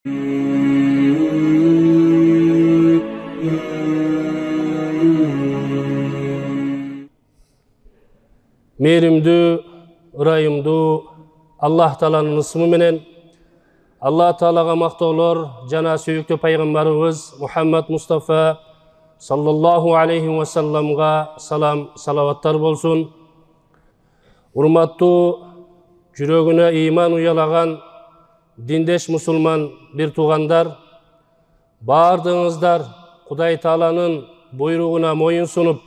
Mehrimdүү, ырайымдуу Allah Taala'nın ismi menen Allah Taala'ga maktolor jana sүйүктүү пайгамбарыбыз Muhammed Mustafa sallallahu aleyhi ve sellem'ga salam salavatlar bolsun. Urmattуу жүрөгүнө iman уялаган диндеш мусулман бир туугандар, баардыгыңыздар Кудай Тааланын буйругуна моюн сунуп,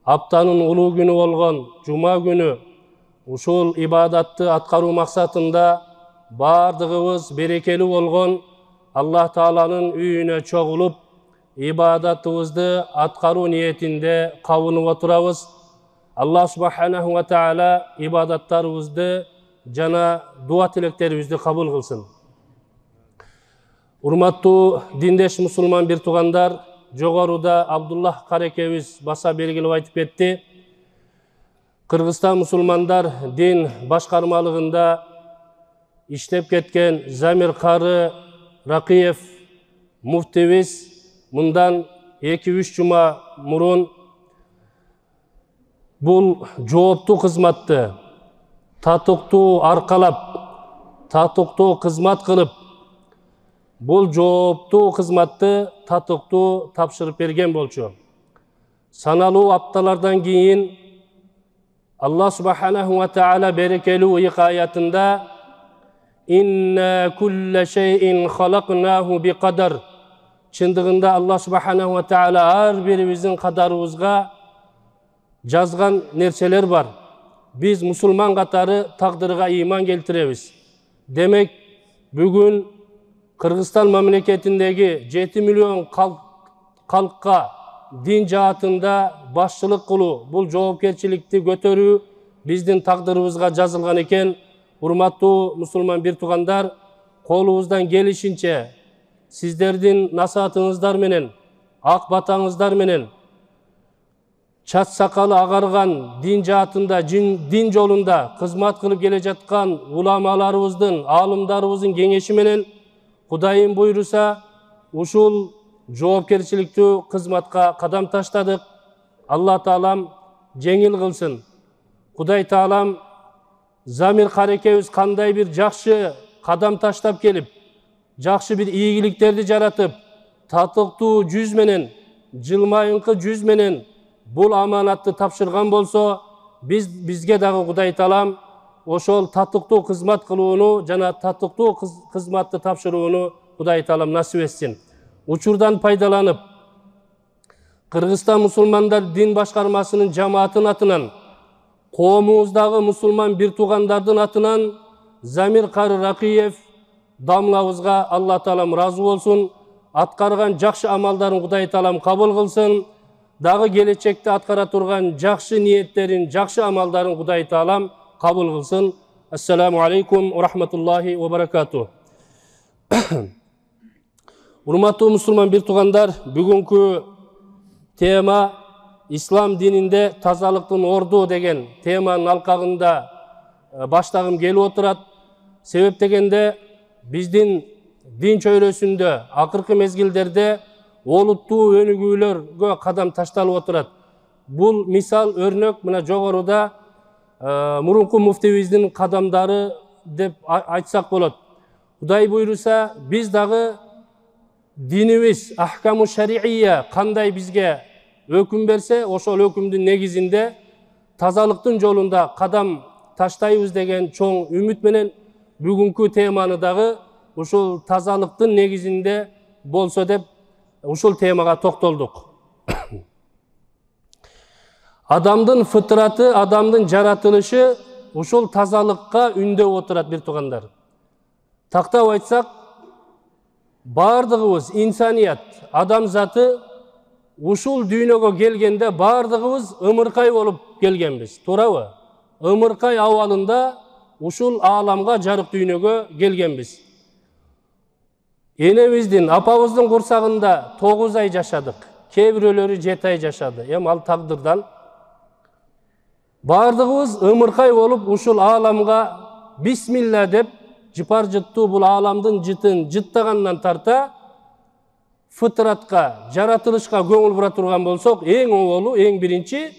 аптанын улуу күнү болгон жума күнү ушул ибадатты аткаруу максатында баардыгыбыз берекелүү болгон Аллах Тааланын үйүнө чогулуп, ибадатыбызды аткаруу ниетинде кабынып отурабыз. Аллах Субханаху ва Таала ибадаттарыбызды жана дуа тилектерибизди кабыл кылсын. Урматтуу диндеш мусулман бир туугандар, жогоруда Абдуллах карекебиз баса белгилеп айтып кетти. Кыргызстан мусулмандар дин башкармалыгында иштеп кеткен Замир Кары Ракиев муфтибиз мындан 2-3 жума мурун бул жооптуу кызматты татыктуу аркалап, татыктуу кызмат кылып, бул жооптуу кызматты татыктуу тапшырып берген болчу. Саналуу апталардан кийин Аллах Субханаху ва Таала берекелүү ыйык аятында «Инна кулла шейин халакнаху би кадар». Чындыгында Аллах Субханаху ва Таала ар бирибиздин кадарыбызга жазган нерселер бар. Биз мусулман катары тагдырга иман келтиребиз. Демек, бүгүн Кыргызстан мамлекетиндеги 7 миллион калкка дин жаатында башчылык кылуу, бул жоопкерчиликти көтөрүү биздин тагдырыбызга жазылган экен. Урматтуу мусулман бир туугандар, колубуздан келишинче сиздердин насаатыңыздар менен, ак батаңыздар менен чач сакалы агарган дин жаатында, дин жолунда кызмат кылып келе жаткан уламаларыбыздын, аалымдарыбыздын кеңеши менен Кудайым буйруса ушул жоопкерчиликтүү кызматка кадам таштадык. Алла Таалам жеңил кылсын. Кудай Таалам Замир Карекебиз кандай бир жакшы кадам таштап келип, жакшы бир ийгиликтерди жаратып, татыктуу жүз менен, жылмайыңкы жүз менен бул аманатты тапшырган болсо, бизге дагы Кудай Таалам ошол татыктуу кызмат кылууну жана татыктуу кызматты тапшырууну Кудай Таалам насип этсин. Учурдан пайдаланып, Кыргызстан мусулмандар дин башкармасынын жамаатын атынан, коомубуздагы мусулман бир туугандардын атынан Замир Кары Ракиев дамлабызга Алла Таалам ыраазы болсун. Аткарган жакшы амалдарын Кудай Таалам кабыл кылсын. Дагы келечекте аткара турган жакшы ниеттерин, жакшы амалдарын Кудай Таалам кабыл кылсын. Ассаламу алейкум ва рахматуллахи ва баракатух. Урматтуу мусулман бир туугандар, бүгүнкү тема ислам дининде тазалыктын орду деген теманын алкагында баштагым келип отурат. Себеп дегенде биздин дин чөйрөсүндө акыркы мезгилдерде олуттуу өнүгүүлөргө кадам ташталып отурат. Бул мисал өрнөк мына жогоруда мурунку муфтибиздин кадамдары деп айтсак болот. Кудай буйруса биз дагы динибиз ахкаму шариия кандай бизге өкүм берсе, ошол өкүмдүн негизинде тазалыктын жолунда кадам таштайбыз деген чоң үмүт менен бүгүнкү теманы дагы ушул тазалыктын негизинде болсо деп ушул темага токтолдук. Адамдын фытраты, адамдын жаратылышы ушул тазалыкка үндөп отурат бир туугандар. Тактап айтсак, бардыгыбыз инсаният, адам заты ушул дүйнөгө келгенде бардыгыбыз ымыркай болуп келгенбиз. Туурабы? Ымыркай абалында ушул ааламга, жарык дүйнөгө келгенбиз. Энебиздин, апабыздын курсагында 9 ай жашадык. Кээ бирөөлөрү 7 ай жашады. Эми ал тагдырдан. Бардыгыбыз ымыркай болуп ушул ааламга бисмилла деп жыпар жыттуу бул ааламдын жытын жыттагандан тарта фытыратка, жаратылышка көңүл бура турган болсок, эң оолу, эң биринчи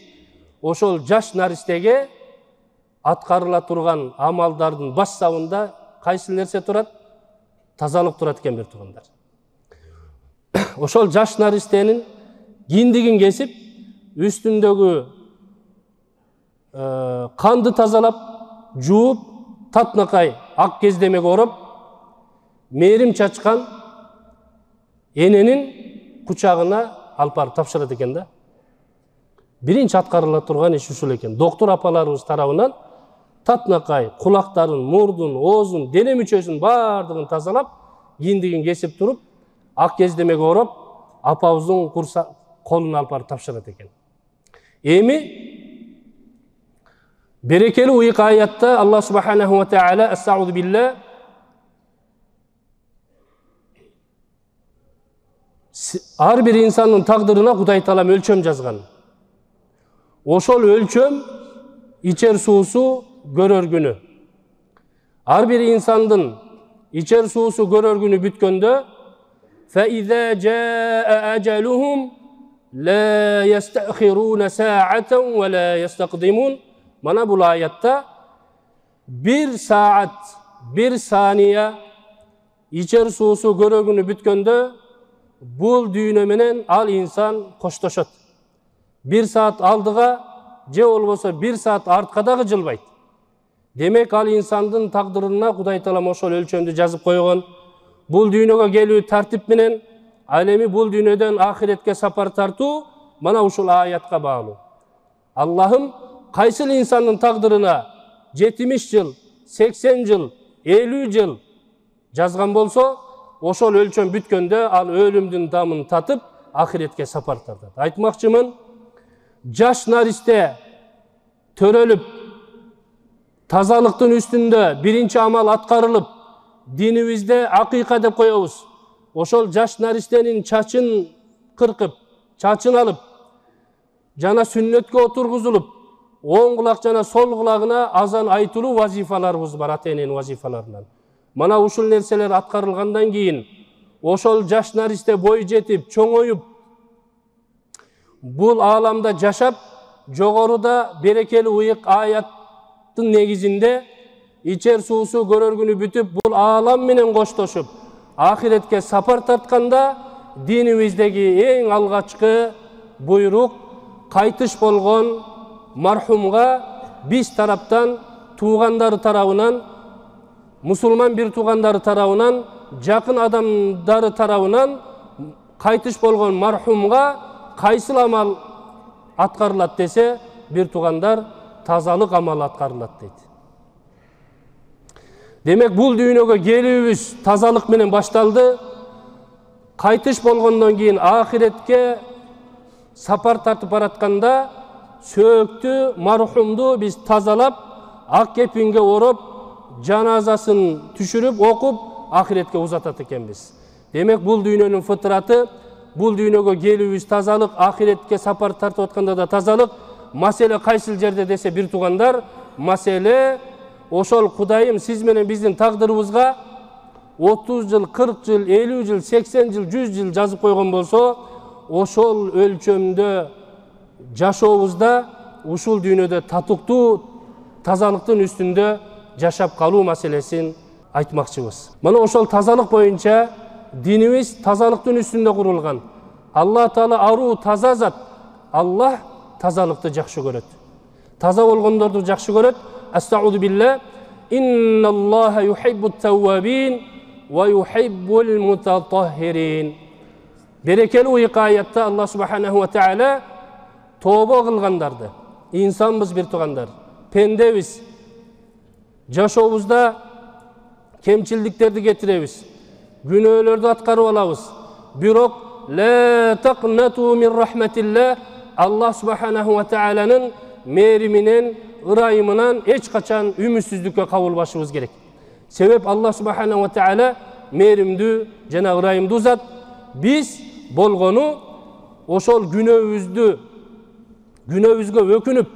ошол жаш наристеге аткарыла турган амалдардын баштабында кайсы нерсе турат? Тазалык турат экен бир туугандар. Ошол жаш наристенин киндигин кесип, үстүндөгү канды тазалап, жууп, татнакай ак кездемеге ороп, мээрим чачкан эненин кучагына алып барып тапшырат экен да. Биринчи аткарыла турган иш ушул экен. Доктор апаларыбыз тарабынан татнакай, кулактарын, мурдун, оозун, дене мүчөсүн бардыгын тазалап, киндигин кесип туруп, ак кездемеге ороп, апабыздын колуна алып барып тапшырат экен. Эми берекелүү уйук аятта Алла субханаху ва тааля астагфиру билла ар бир инсандын тагдырына Кудай Таала өлчөм жазган. Ошол өлчөм ичер суусу көрөр күнү. Ар бир инсандын ичер суусу көрөр күнү бүткөндө فَإِذَا جَاءَ أَجَلُهُمْ لَا يَسْتَأْخِرُونَ سَاعَةً وَلَا يَسْتَقْدِمُونَ. Mana bu ayette bir saat, bir saniye içer suusu görör günü bütkönde bul düğüne menen al insan koştoşot. Bir saat aldığa je olbosa bir saat artkadagı jılbayt. Demek al insandın takdırına Kuday Taala ошол өлчөмдү жазып койгон. Бул дүйнөгө келүү тартип менен ал эми бул дүйнөдөн ахиретке сапар тартуу мана ушул аятка баалуу. Аллахым кайсыл инсандын тагдырына 70 жыл, 80 жыл, 50 жыл жазган болсо, ошол өлчөм бүткөндө ал өлүмдүн дамын татып ахиретке сапар тартат. Айтмакчымын, жаш наристе төрөлүп, тазалыктын үстүндө биринчи амал аткарылып, dinimizde akika деп koyuyoruz. Ошол жаш наристенин чачын кыркып, чачын алып, жана сүннөткө отургузулуп, оң кулак жана сол кулагына азан айтылуу вазифаларыбыз бар, ата-эненин вазифаларынан. Мана ушул нерселер аткарылгандан кийин, ошол жаш наристе бой жетип, чоңоюп, бул ааламда жашап, жогоруда берекелүү уйук аяттын негизинде ичер суусу көрөр күнү бүтүп, бул аалам менен коштошуп, ахиретке сапар тартканда динибиздеги эң алгачкы буйрук кайтыш болгон мархумга биз тараптан, туугандары тарабынан, мусулман бир туугандары тарабынан, жакын адамдары тарабынан кайтыш болгон мархумга кайсыл амал аткарылат десе, бир туугандар тазалык амалы аткарылат дейт. Demek bul dünyöge gelүүбүз тазалык менен башталды. Кайтыш болгондон кийин ахиретке сапар тартып баратканда сөктү, мархумду биз тазалап, ак кепинге ороп, жаназасын түшүрүп, окуп, ахиретке узатат экенбиз. Демек бул дүйнөнүн фытраты, бул дүйнөгө келүүбүз тазалык, ахиретке сапар тартып атканда да тазалык. Маселе кайсыл жерде десе бир туугандар, маселе ошол Кудайым сиз менен биздин тагдырыбызга 30 жыл, 40 жыл, 50 жыл, 80 жыл, 100 жыл жазып койгон болсо, ошол өлчөмдө жашообузда ушул дүйнөдө татыктуу тазалыктын үстүндө жашап калуу маселесин айтмакчыбыз. Мына ошол тазалык боюнча динибиз тазалыктын үстүндө курулган. Алла Таала аруу таза зат. Аллах тазалыкты жакшы көрөт. Таза болгондорду жакшы көрөт. Estağudu billah. İnna Allah yuhibbut tawwabin ve yuhibbul mutatahhirin. Berekeli uyuk ayette Allah subhanahu ve taala tövbe kılgandardı. İnsanbız bir tugandar. Pendebiz. Jaşoobuzda kemçildiklerdi getirebiz. Günöөлөрдү atkарып alabız. Birok la taqnatu min rahmetillah. Allah subhanahu ve taala'nın meriminen, ırayımından hiç kaçan ümitsizlikке kabulbaşımız gerek. Sebep Allah subhanahu ve taala merimdü, jana ırayımdü zat. Biz bolgonu oşol günөөbүзгө өкүнүп,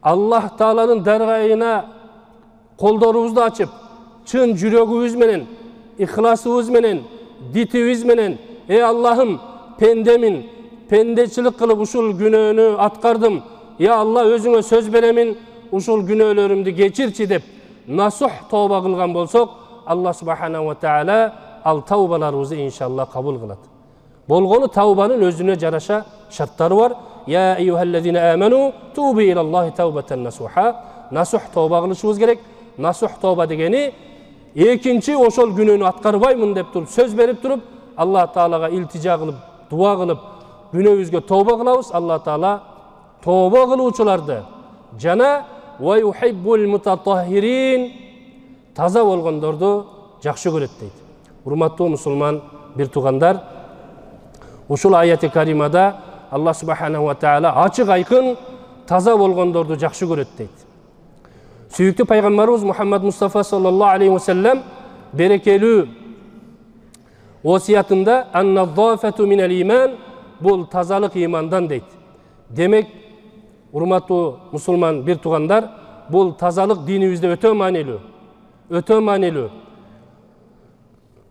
Allah Taala'nın dargayına kollarımızı açıp, çın жүрөгүбүз менен, ихласыбыз менен, дитибиз менен, ey Allah'ım, pendemin, pendeçilik kılıp uşul günöөнү atkardым. Ya Allah, özüňe söz beremin, uşul günöөлөрүmdü geçirçi dep nasuh tawba kılgan bolsok, Allah subhanahu wa ta'ala al tawbalarыбызды inşallah kabul kılat. Bolgonu tawbanın özüne jaraşa şartları var. Ya eyyuhellezine amenu tubu ilallahi tawbatan nasuha. Nasuh tawba kılışыбыз gerek. Nasuh tawba degeni ekinci oşol günöөнү atkarbaymın dep turup söz berip turup Allah Taala'ga iltica kılıp, dua kılıp günөөbүzgө tawba kılabız. Allah Taala tawba kılуучуларды жана ve yuhibbul mutatahhirin taza болгондорду жакшы көрөт дейт. Урматтуу мусулман бир туугандар, ушул аяти каримада Allah subhanahu wa ta'ala açık aykın taza болгондорду жакшы көрөт дейт. Sүйүктүү пайгамбарыбыз Muhammed Mustafa sallallahu aleyhi ve sellem berekeli wasiyatında an-nadhafatu minel iman, bul tazalık imandan deyt. Demek урматтуу musulman bir tugandar, bul tazalık dinibizde ötö maanilүү. Ötö maanilүү.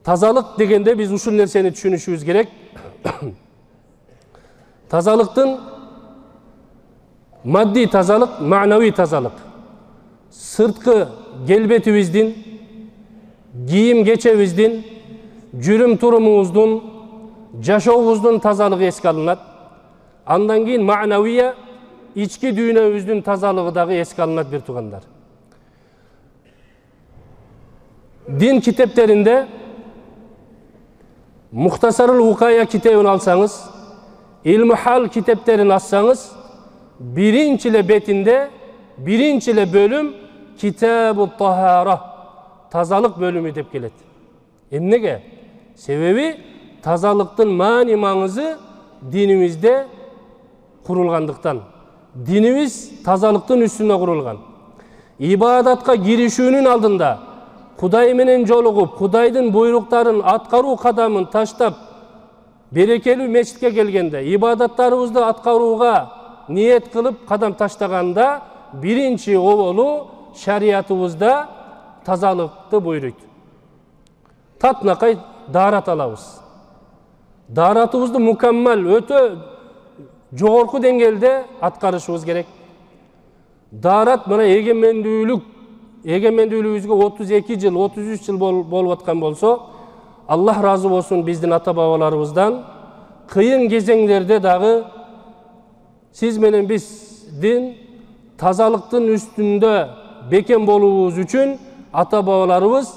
Tazalık degende biz uşul nerseni түшүнүшүбүз gerek. Tazalıktın maddi tazalık, manavi tazalık. Sırtkı gelbetimizdin, giyim geçebizdin, жүрүм турумубуздун, жашообуздун тазалыгы эске алынат. Андан кийин маанавия, ички дүйнөбүздүн тазалыгы дагы эске алынат бир туугандар. Din kiteplerinde Muhtasarul Ukaya kitabını alsanız, İlmi Hal kitaplarını açsanız, birinçile betinde, birinçile bölüm Kitab-ı Tahara, tazalık bölümü dep kelet. Emnege? Sebebi tazalıktın mani mаңызы dinimizde kurulgandıktan. Dinimiz tazalıktın üstüne kurulgan. İbadatka girişүүнүн алдында Kuday menen jolугуп, Kudayдын buyruktарын atkarуу kadamын taştap, berekeli meçitke gelgende, ibadattарыбызды atkarууга niyet kılıp kadam taştaganda, birinci obolu şariatыбызda tazalıkты buyuruyt. Tatnakay daarat alabız. Daaratыбызды mükemmel, ötö jogorku dengelde atkarışыбыз gerek. Daarat mana egemендүүлүгүбүзгө 32 жыл, 33 жыл болуп аткан болсо, Allah razı olsun биздин ата бабаларыбыздан, кыйын кезеңдерде дагы siz менен биздин тазалыктын üstünde бекем болуубуз үчүн ата бабаларыбыз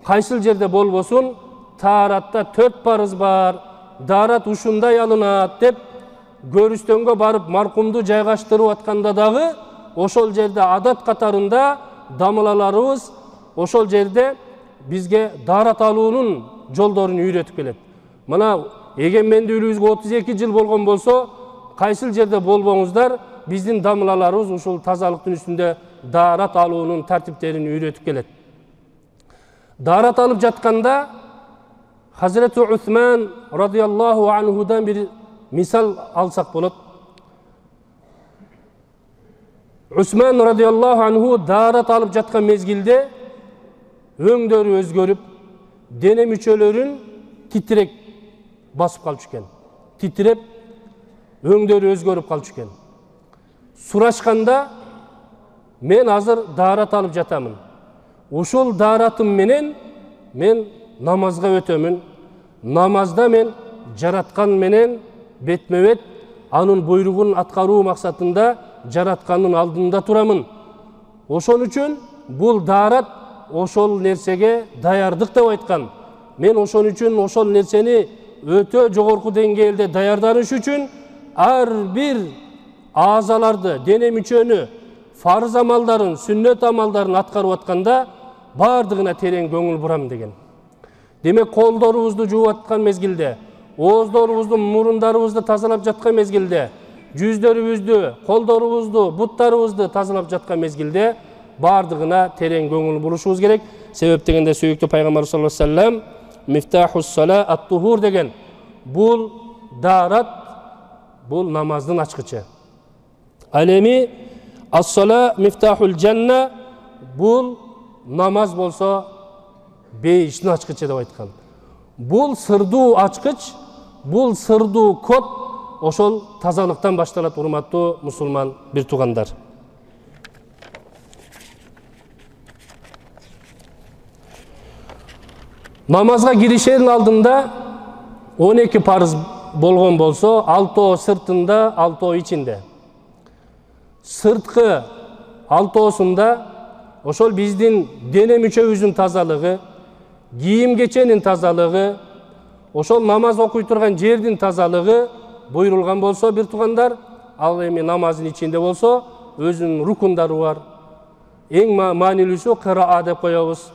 кайсыл жерде болбосун, тааратта 4 парыз бар, daarat ушундай алынат деп көрүстөнгө барып маркумду жайгаштырып атканда дагы ошол жерде адат катарында дамылаларыбыз ошол жерде бизге daarat алуунун жолдорун үйрөтүп келет. Мына эгемендүүлүгүбүзгө 32 жыл болгон болсо, кайсыл жерде болбоңуздар, биздин дамылаларыбыз ушул тазалыктын үстүндө daarat алуунун тартиптерин үйрөтүп келет. Daarat алып жатканда Hazreti Uthman radıyallahu anhudan bir misal alsak bolot. Uthman radıyallahu anhu daarat alıp жаткан mezgilde öңdörü özgörüp, dene müçölörün titrek basıp kalçıken. Titrep, öңdörü özgörüp kalçıken. Suraşkanda, men hazır daarat alıp jatamın. Uşul daaratım menen, men namazga ötömün. Namazda men jaratkan menen betme-bet anın buyruğun atkarуу maksatında jaratkanın aldında turamın. Oşon üçün bul daarat oşol nersege dayardık деп aytkan. Men oşon üçün oşol nerseni ötö jogorku dengelde dayardanış üçün ar bir azalardı, dene müçönü, farz amaldарын, sünnet amaldарын atkarып atkanda bardığına tereң көңүл бурам деген. Demek kollarımızды жууп аткан mezgilde, ооздорубузду, мурундарыбызды тазалап жаткан mezgilde, жүздөрүбүздү, колдорубузду, буттарыбызды тазалап жаткан mezgilde бардыгына терең көңүл бурушубуз керек. Себеп дегенде сүйүктүү пайгамбар саллаллаху алейхи ва саллям мифтахус сала ат-тухур деген. Бул daarat, бул намаздын ачкычы. Алеми ас-сала мифтахул жанна, бул намаз болсо бейиштин ачкычы деп айткан. Бул сырдуу ачкыч, бул сырдуу код ошол тазалыктан башталат, урматтуу мусулман бир туугандар. Намазга киришердин алдында 12 парыз болгон болсо, 6 сыртында, 6 ичинде. Сырткы 6-сында ошол биздин дене мүчөбүздүн тазалыгы, кийим кеченин тазалыгы, ошол намаз окуй турган жердин тазалыгы буйрулган болсо бир туугандар, ал эми намаздын ичинде болсо өзүнүн рукундары бар. Эң маанилүүсү кыраа деп коебуз.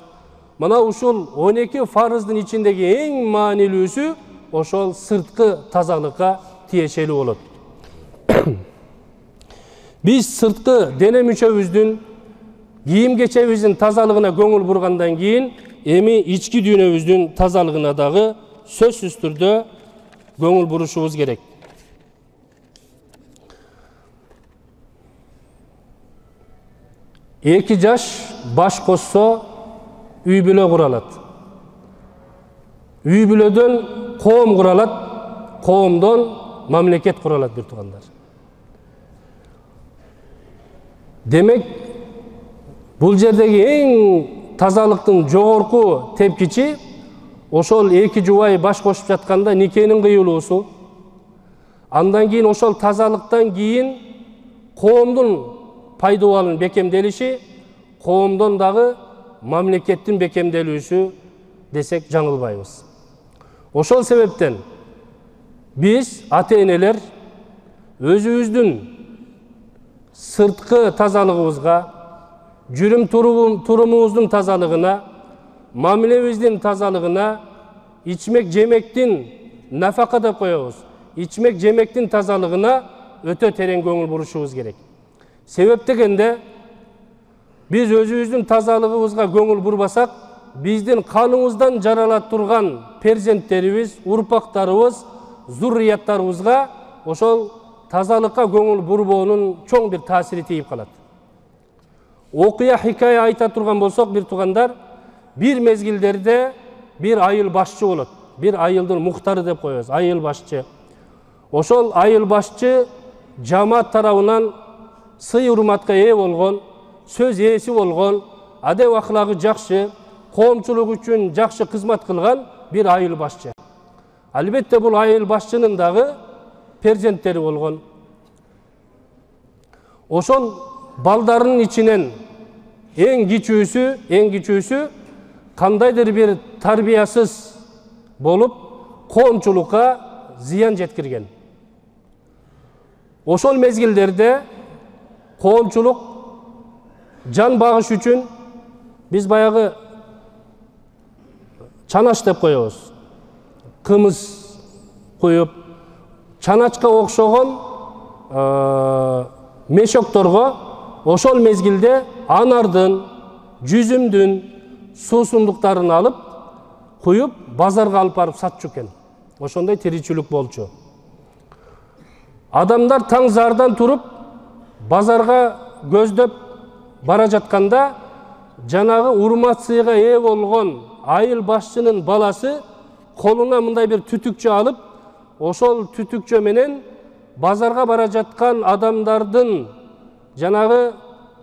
Мына ушул 12 фарыздын ичиндеги эң маанилүүсү ошол сырткы тазалыкка тиешелүү болот. Биз сырткы дене мүчөбүздүн, кийим кечебиздин тазалыгына көңүл бургандан кийин, эми ички дүйнөбүздүн тазалыгына дагы сөзсүз түрдө көңүл бурушубуз керек. Эки жаш баш кошсо үй бүлө куралат. Үй бүлөдөн коом куралат, коомдон мамлекет куралат бир туугандар. Демек, бул жердеги эң тазалыктын жогорку тепкичи ошол эки жубай баш кошуп жатканда никенин кыйылуусу. Андан кийин ошол тазалыктан кийин коомдун пайдубалын бекемделиши, коомдон дагы мамлекеттин бекемделүүсү десек жаңылбайбыз. Ошол себептен биз ата-энелер өзүбүздүн сырткы тазалыгыбызга, жүрүм турумубуздун тазалыгына, мамилебиздин тазалыгына, ичмек жемектин нафака деп коебуз, ичмек жемектин тазалыгына өтө терең көңүл бурушубуз керек. Себеп дегенде биз өзүбүздүн тазалыгыбызга көңүл бурбасак, биздин каныбыздан жарала турган перзенттерибиз, урпактарыбыз, зуррияттарыбызга ошол тазалыкка көңүл бурбоонун чоң бир таасири тийип калат. Окуя хикая айта турган болсок бир туугандар, бир мезгилдерде бир айыл башчы болот. Бир айылдын мухтары деп коебуз, айыл башчы. Ошол айыл башчы жамаат тарабынан сый урматка ээ болгон, сөз ээси болгон, адеп аклагы жакшы, коомчулук үчүн жакшы кызмат кылган бир айыл башчы. Албетте бул айыл башчынын дагы перзенттери болгон. Ошол балдарынын ичинен эң кичүүсү кандайдыр бир тарбиясыз болуп, коомчулукка зыян жеткирген. Ошол мезгилдерде коомчулук жан багыш үчүн биз баягы чанаш деп коебуз. Кымыз коюп, чаначка окшогон мешокторго ошол мезгилде анардын, жүзүмдүн суусундуктарын алып, куюп, базарга алып барып сатчу экен. Ошондой тиричилик болчу. Адамдар таң зардан туруп, базарга көздөп бара жатканда, жанагы урмат сыйга ээ болгон айыл башчынын баласы колуна мындай бир түтүкчө алып, ошол түтүкчө менен базарга бара жаткан адамдардын жанагы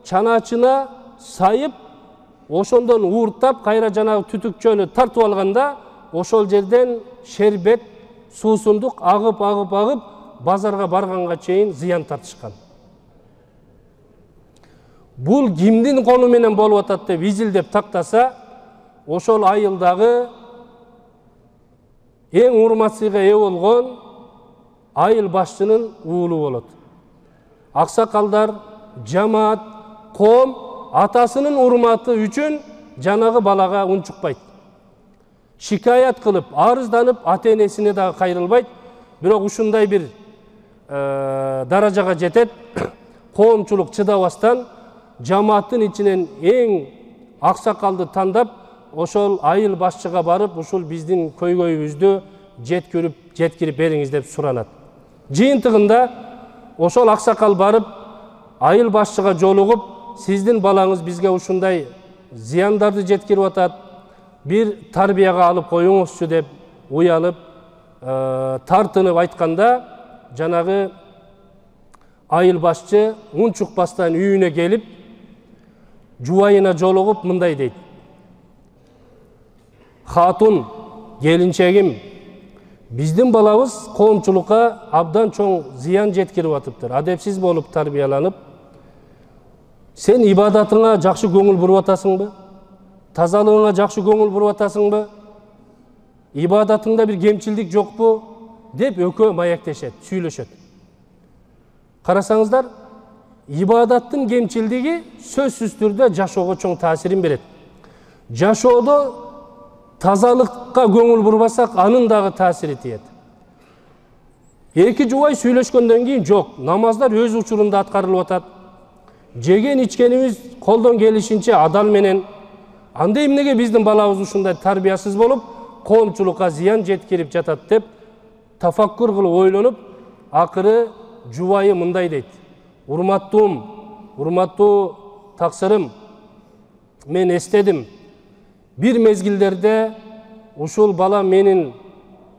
чаначына сайып, ошондон ууртап, кайра жанагы түтүкчөнү тартып алганда, ошол жерден шербет, суусундук агып, базарга барганга чейин зыян тартышкан. Бул кимдин колу менен болуп атат деп изилдеп тактаса, ошол айылдагы эң урмат сыйга ээ болгон айыл башчынын уулу болот. Аксакалдар, жамаат, коом атасынын урматы үчүн жанагы балага унчукпайт. Шикаят кылып, арызданып, ата-энесине дагы кайрылбайт. Бирок ушундай бир даражага жетет, коомчулук чыдабастан жамааттын ичинен эң аксакалды тандап, ошол айыл башчыга барып, ушул биздин көйгөйүбүздү жеткирип бериңиз деп суранат. Жыйынтыгында ошол аксакал барып, айыл башчыга жолугуп, сиздин балаңыз бизге ушундай зыяндарды жеткирип атат, bir tarbияга alып коюңузчу деп уялып, тартынып айтканда, жанагы айыл башчы ун чукпастан үйүнө келип, жубайына жолугуп мындай дейт: "Хатун, келинчегим, биздин балабыз коомчулукка абдан чоң зыян жеткирип атыптыр. Адепсиз болуп тарбияланып, сен ибадатыңа жакшы көңүл буруп атасыңбы? Тазалыгыңа жакшы көңүл буруп атасыңбы? Ибадатыңда бир кемчилдик жокпу?" деп экөө маектешет, сүйлөшөт. Карасаңыздар, ибадаттын кемчилдиги сөзсүз түрдө жашоого чоң таасирин берет. Жашоодо тазалыкка көңүл бурбасак, анын дагы таасири тиет. Эки жубай сүйлөшкөндөн кийин жок, намаздар өз учурунда аткарылып атат. Жеген ичкенибиз колдон келишинче адал менен. Анда эмнеге биздин балабыз ушундай тарбиясыз болуп, коомчулукка зыян жеткирип жатат деп тафаккур кылып ойлонуп, акыры жубайы мындай дейт: урматтуу таксырым, мен эстедим. Бир мезгилдерде ушул бала менин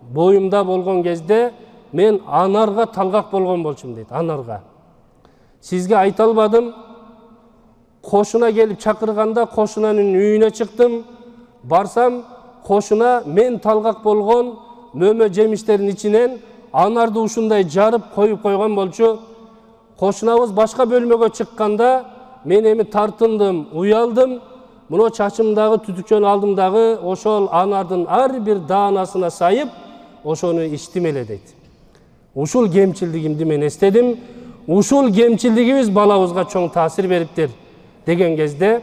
боюмда болгон кезде мен анарга талгак болгон болчумун дейт, анарга. Сизге айта албадым. Кошуна келип чакырганда кошунанын үйүнө чыктым. Барсам, кошуна мен талгак болгон мөмө жемиштердин ичинен анарды ушундай жарып коюп койгон болчу. Кошунабыз башка бөлмөгө чыкканда мен эми тартындым, уялдым. Муну чачымдагы түтүкчөнү алдым дагы ошол анардын ар бир даанасына сайып, ошону ичтим эле дейт. Ушул кемчилдигимди мен эстедим. Ушул кемчилдигибиз балабызга чоң таасир бериптир деген кезде,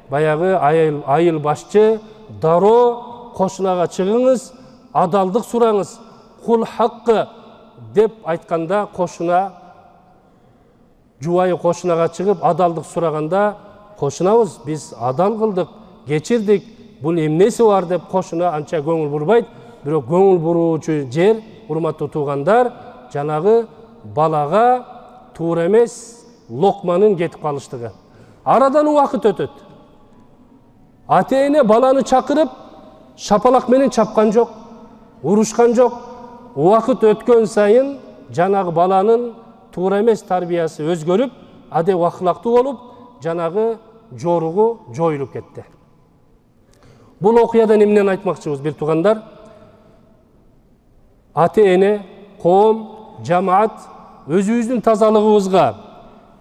баягы айыл башчы дароо кошунага чыгыңыз, адалдык сураңыз, кул хаккы деп айтканда, кошуна жубайы кошунага чыгып адалдык сураганда, кошунабыз биз адал кылдык, кечирдик, бул эмнеси бар деп кошуна анча көңүл бурбайт. Бирок көңүл буруучу жер, урматтуу туугандар, жанагы балага туура эмес локманын кетип калыштыгы. Арадан убакыт өтөт. Ата-эне баланы чакырып, шапалак менен чапкан жок, урушкан жок. Убакыт өткөн сайын жанагы баланын туура эмес тарбиясы өзгөрүп, адеп акылактуу болуп, жанагы жоругу жоюлуп кетти. Бул окуядан эмнени айтмакчыбыз, бир туугандар? Ата-эне, коом, жамаат өзүбүздүн тазалыгыбызга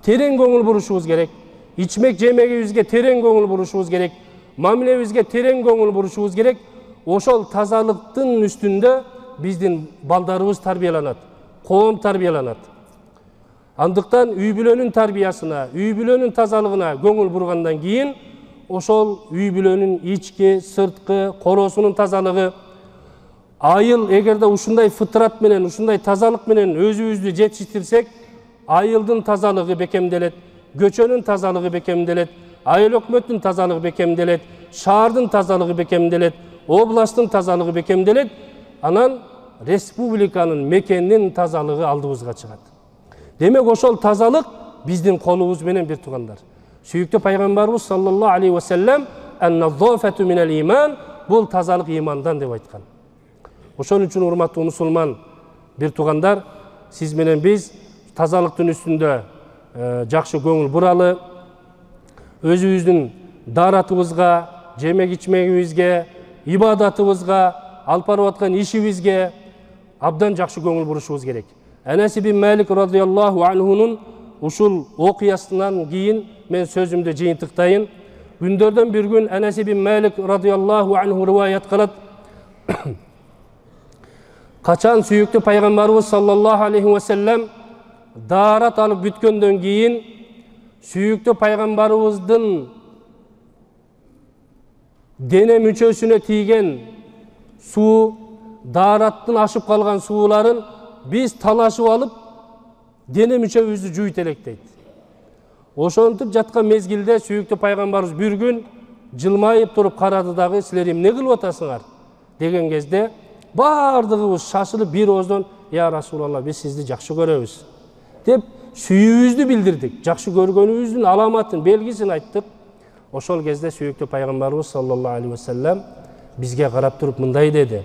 терең көңүл бурушубуз керек. Ичмек жемегибизге терең көңүл бурушубуз керек. Мамилебизге терең көңүл бурушубуз керек. Ошол тазалыктын үстүндө биздин балдарыбыз тарбияланат, коом тарбияланат. Андыктан үй бүлөнүн тарбиясына, үй бүлөнүн тазалыгына көңүл бургандан кийин, ошол үй бүлөнүн ички, сырткы, коросунун тазалыгы, айыл эгерде ушундай фытрат менен, ушундай тазалык менен өзүбүздү жетиштирсек, айылдын тазалыгы бекемделет, көчөнүн тазалыгы бекемделет, айыл өкмөттүн тазалыгы бекемделет, шаардын тазалыгы бекемделет, областтын тазалыгы бекемделет, анан республиканын, мекендин тазалыгы алдыбызга чыгат. Демек, ошол тазалык биздин колубуз менен, бир туугандар. Сүйүктүү пайгамбарыбыз саллаллаху алейхи ва саллям ан-назафату минал иман, бул тазалык имандан деп айткан. Ошон үчүн урматтуу мусулман, бир туугандар, сиз менен биз тазалыктын үстүндө жакшы көңүл буралы, өзүбүздүн дааратыбызга, жемек ичмегибизге, ибадатыбызга, алып барып аткан ишибизге абдан жакшы көңүл бурушубуз керек. Анас ибн Малик радыйаллаху анхунун ушул окуясынан кийин мен сөзүмдү жыйынтыктайын. Күндөрдөн бир күн Анас ибн Малик радыйаллаху анху риваят кылат. Качан сүйүктүү пайгамбарыбыз саллаллаху алейхи ва саллям даарат алып бүткөндөн кийин, сүйүктүү пайгамбарыбыздын дене мүчөсүнө тийген суу, даараттын ашып калган сууларын биз талашып алып, дене мүчөбүздү жуйт элек дейт. Ошентип жаткан мезгилде сүйүктүү пайгамбарыбыз бир күн жылмайып туруп карады дагы, силер эмне кылып атасыңар деген кезде бардыгыбыз шашылып бир ооздон: "Я Расулалла, биз сизди жакшы көрөбүз" деп сүйүүбүздү билдирдик, жакшы көргөнүбүздүн аламатын, белгисин айттык. Ошол кезде сүйүктүү пайгамбарыбыз саллаллаху алейхи ва саллям bizge karap turup mınday dedi.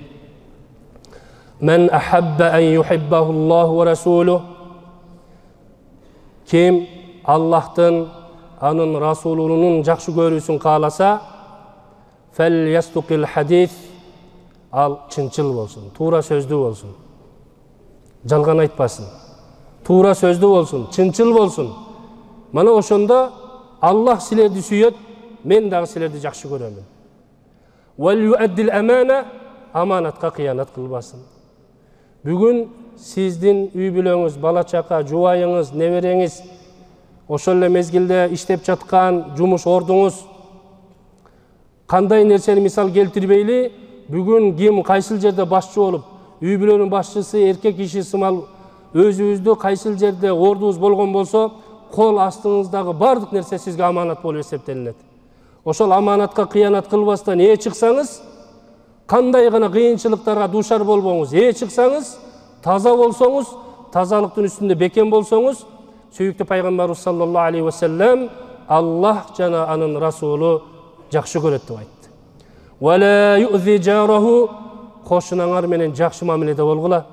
Men ahabba en yuhibbahullahu ve rasuluh. Kim Allah'tın, anın Rasulunun jakşı görüsün kalasa, fel yastukil hadis, al çınçıl bolsun, tuğra sözlü bolsun. Жалған айтпасын. Тура сөзді болсын, чынчыл болсын. Мана ошондо Аллах силерди сүйөт, мен дагы силерди жакшы көрөмүн. Вал юаддил амана, аманатка кыянат кылбасын. Бүгүн сиздин үй бүлөңүз, бала чака, жубайыңыз, небереңиз, ошол эле мезгилде иштеп жаткан жумуш ордуңуз кандай нерсени мисал келтирбейли, бүгүн ким кайсыл жерде башчы болуп, үй бүлөнүн башчысы эркек киши сымал өзүбүздү кайсыл жерде ордубуз болгон болсо, кол астыңыздагы бардык нерсе сизге аманат болуп эсептелинет. Ошол аманатка кыянат кылбастан чыксаңыз, кандай гана кыйынчылыктарга дуушар болбоңуз, чыксаңыз, таза болсоңуз, тазалыктын үстүндө бекем болсоңуз, сүйүктүү пайгамбарыбыз саллаллаху алейхи ва саллям Аллах жана анын расулу жакшы көрөт деп айтты. Вала юзи жараху, кошунаңар менен жакшы мамиледе болгула.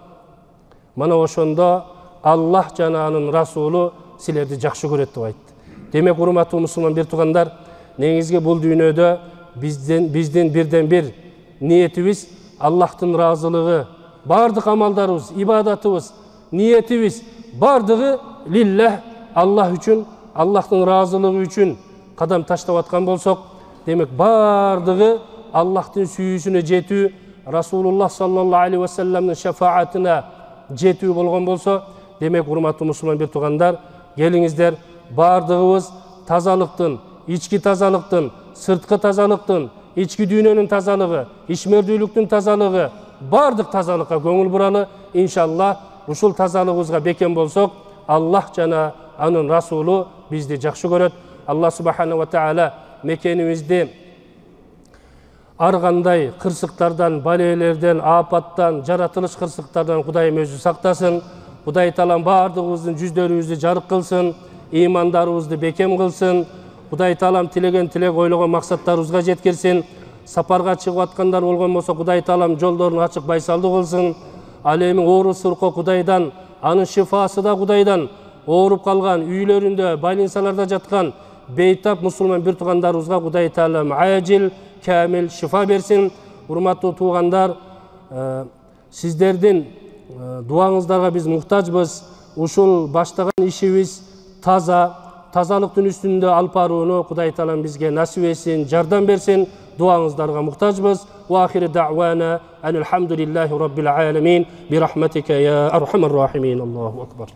Мана ошондо Аллах жана анын расулу силерди жакшы көрөт деп айтты. Демек, урматтуу мусулман бир туугандар, негизги бул дүйнөдө биздин бирден бир ниетибиз Аллахтын ыраазылыгы, бардык амалдарыбыз, ибадатыбыз, ниетибиз бардыгы лиллах, Аллах үчүн, Аллахтын ыраазылыгы үчүн кадам таштап аткан болсок, демек бардыгы Аллахтын сүйүүсүнө жетүү, Расулуллах саллаллаху алейхи ва салламдын шафаатына жетүү болгон болсо, демек, урматтуу мусулман бир туугандар, келиңиздер бардыгыбыз тазалыктын, ички тазалыктын, сырткы тазалыктын, ички дүйнөнүн тазалыгы, ишмердүүлүктүн тазалыгы, бардык тазалыкка көңүл буралы. Иншаллах, ушул тазалыгыбызга бекем болсок, Аллах жана анын расулу бизди жакшы көрөт. Аллах субхана ва таала мекенибизди ар кандай кырсыктардан, балелерден, апаттан, жаратылыш кырсыктардан Кудайым өзү сактасын. Кудай таалам бардыгыбыздын жүздөрүбүздү жарык кылсын, ыймандарыбызды бекем кылсын. Кудай таалам тилеген тилек, ойлогон максаттарыбызга жеткирсин. Сапарга чыгып аткандар болгон болсо, Кудай таалам жолдорун ачык, байсалдуу кылсын. Ал эми оору сурко Кудайдан, анын шифасы да Кудайдан. Ооруп калган, үйлөрүндө, больницаларда жаткан бейтап мусулман бир туугандарыбызга Кудай таалам ажил, камил шифа берсин. Урматтуу туугандар, сиздердин дуаңыздарга биз муктажбыз. Ушул баштаган ишибиз таза, тазалыктын үстүндө алып барууну Кудай таалам бизге насип этсин, жардам берсин. Дуаңыздарга муктажбыз. Ва ахири даъвана алхамдулиллахи раббил аламин би рахматика я архамар рахимин. Аллаху акбар.